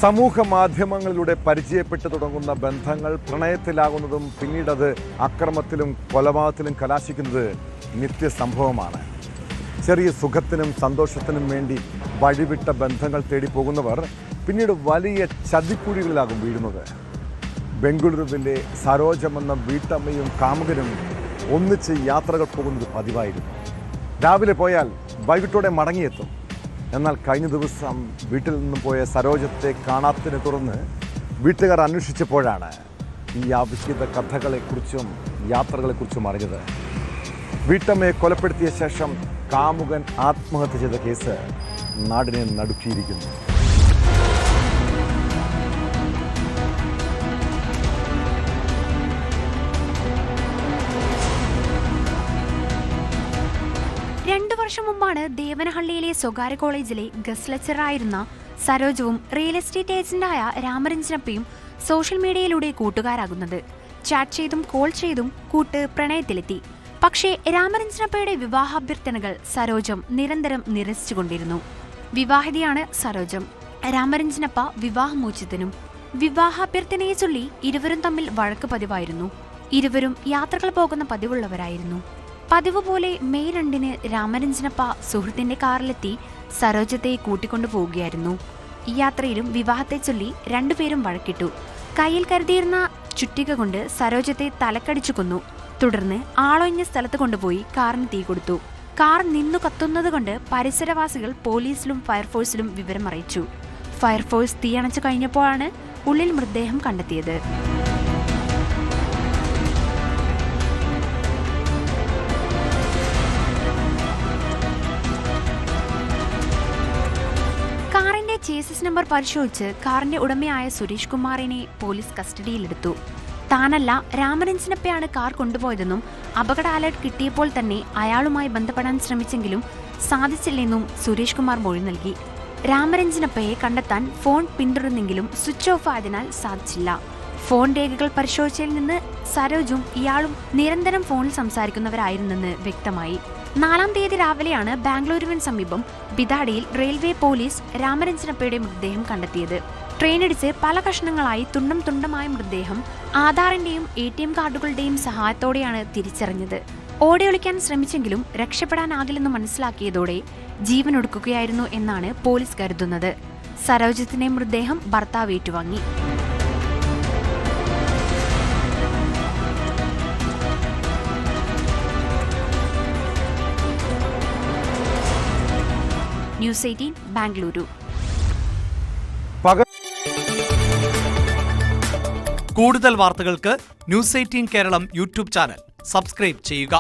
സമൂഹ മാധ്യമങ്ങളിലൂടെ പരിചയപ്പെട്ടു തുടങ്ങുന്ന ബന്ധങ്ങൾ പ്രണയത്തിലാകുന്നതും പിന്നീടത് അക്രമത്തിലും കൊലപാതകത്തിലും കലാശിക്കുന്നത് നിത്യസംഭവമാണ്. ചെറിയ സുഖത്തിനും സന്തോഷത്തിനും വേണ്ടി വഴിവിട്ട ബന്ധങ്ങൾ തേടി പോകുന്നവർ പിന്നീട് വലിയ ചതിക്കുഴികളിലാകും വീഴുന്നത്. ബംഗളൂരുവിലെ സരോജമെന്ന വീട്ടമ്മയും കാമുകനും ഒന്നിച്ച് യാത്രകൾ പോകുന്നത് പതിവായിരുന്നു. രാവിലെ പോയാൽ വൈകിട്ടോടെ മടങ്ങിയെത്തും. എന്നാൽ കഴിഞ്ഞ ദിവസം വീട്ടിൽ നിന്നും പോയ സരോജത്തെ കാണാത്തതിനെ തുടർന്ന് വീട്ടുകാർ അന്വേഷിച്ചപ്പോഴാണ് ഈ അവിഹിത കഥകളെക്കുറിച്ചും യാത്രകളെക്കുറിച്ചും അറിഞ്ഞത്. വീട്ടമ്മയെ കൊലപ്പെടുത്തിയ ശേഷം കാമുകൻ ആത്മഹത്യ ചെയ്ത കേസ് നാടിനെ നടുക്കിയിരിക്കുന്നു. വർഷം മുമ്പാണ് ദേവനഹള്ളിയിലെ സ്വകാര്യ കോളേജിലെ ഗസ്റ്റ് ലെക്ചറായിരുന്ന സരോജവും റിയൽ എസ്റ്റേറ്റ് ഏജന്റായ രാമരഞ്ജനപ്പയും സോഷ്യൽ മീഡിയയിലൂടെ കൂട്ടുകാരാകുന്നത്. ചാറ്റ് ചെയ്തും കോൾ ചെയ്തും കൂട്ട് പ്രണയത്തിലെത്തി. പക്ഷേ രാമരഞ്ജനപ്പയുടെ വിവാഹാഭ്യർത്ഥനകൾ സരോജം നിരന്തരം നിരസിച്ചുകൊണ്ടിരുന്നു. വിവാഹിതയാണ് സരോജം. രാമരഞ്ജനപ്പ വിവാഹമോചിതനും. വിവാഹാഭ്യർത്ഥനയെ ചൊല്ലി ഇരുവരും തമ്മിൽ വഴക്ക് പതിവായിരുന്നു. ഇരുവരും യാത്രകൾ പോകുന്ന പതിവുള്ളവരായിരുന്നു. പതിവ് പോലെ മെയ് 2 രാമരഞ്ജനപ്പ സുഹൃത്തിന്റെ കാറിലെത്തി സരോജത്തെ കൂട്ടിക്കൊണ്ടു പോവുകയായിരുന്നു. ഈ യാത്രയിലും വിവാഹത്തെ ചൊല്ലി രണ്ടുപേരും വഴക്കിട്ടു. കയ്യിൽ കരുതിയിരുന്ന ചുറ്റിക കൊണ്ട് സരോജത്തെ തലക്കടിച്ചു കൊന്നു. തുടർന്ന് ആളൊഴിഞ്ഞ സ്ഥലത്ത് കൊണ്ടുപോയി കാറിന് തീ കൊടുത്തു. കാർ നിന്നു കത്തുന്നതുകൊണ്ട് പരിസരവാസികൾ പോലീസിലും ഫയർഫോഴ്സിലും വിവരം അറിയിച്ചു. ഫയർഫോഴ്സ് തീയണച്ചു കഴിഞ്ഞപ്പോഴാണ് ഉള്ളിൽ മൃതദേഹം കണ്ടെത്തിയത്. ചേസിസ് നമ്പർ പരിശോധിച്ച് കാറിന്റെ ഉടമയായ സുരേഷ് കുമാറിനെ പോലീസ് കസ്റ്റഡിയിലെടുത്തു. താനല്ല രാമരഞ്ജനപ്പയാണ് കാർ കൊണ്ടുപോയതെന്നും അപകട അലർട്ട് കിട്ടിയപ്പോൾ തന്നെ അയാളുമായി ബന്ധപ്പെടാൻ ശ്രമിച്ചെങ്കിലും സാധിച്ചില്ലെന്നും സുരേഷ് കുമാർ മൊഴി നൽകി. രാമരഞ്ജനപ്പയെ കണ്ടെത്താൻ ഫോൺ പിന്തുടർന്നെങ്കിലും സ്വിച്ച് ഓഫ് ആയതിനാൽ സാധിച്ചില്ല. ഫോൺ രേഖകൾ പരിശോധിച്ചതിൽ നിന്ന് സരോജും ഇയാളും നിരന്തരം ഫോണിൽ സംസാരിക്കുന്നവരായിരുന്നെന്ന് വ്യക്തമായി. 4-ാം തീയതി രാവിലെയാണ് ബാംഗ്ലൂരുവിന് സമീപം ബിദാഡിയിൽ റെയിൽവേ പോലീസ് രാമരഞ്ജനപ്പയുടെ മൃതദേഹം കണ്ടെത്തിയത്. ട്രെയിനിടിച്ച് പല കഷ്ണങ്ങളായി തുണ്ടം തുണ്ടമായ മൃതദേഹം ആധാറിന്റെയും ATM കാർഡുകളുടെയും സഹായത്തോടെയാണ് തിരിച്ചറിഞ്ഞത്. ഓടിയൊളിക്കാൻ ശ്രമിച്ചെങ്കിലും രക്ഷപ്പെടാനാകില്ലെന്ന് മനസ്സിലാക്കിയതോടെ ജീവനൊടുക്കുകയായിരുന്നു എന്നാണ് പോലീസ് കരുതുന്നത്. സരോജത്തിന്റെ മൃതദേഹം ഭർത്താവ് ഏറ്റുവാങ്ങി. ന്യൂസ് 18 ബാംഗ്ലൂരു. കൂടുതൽ വാർത്തകൾക്ക് news 18 Keralam YouTube channel subscribe ചെയ്യുക.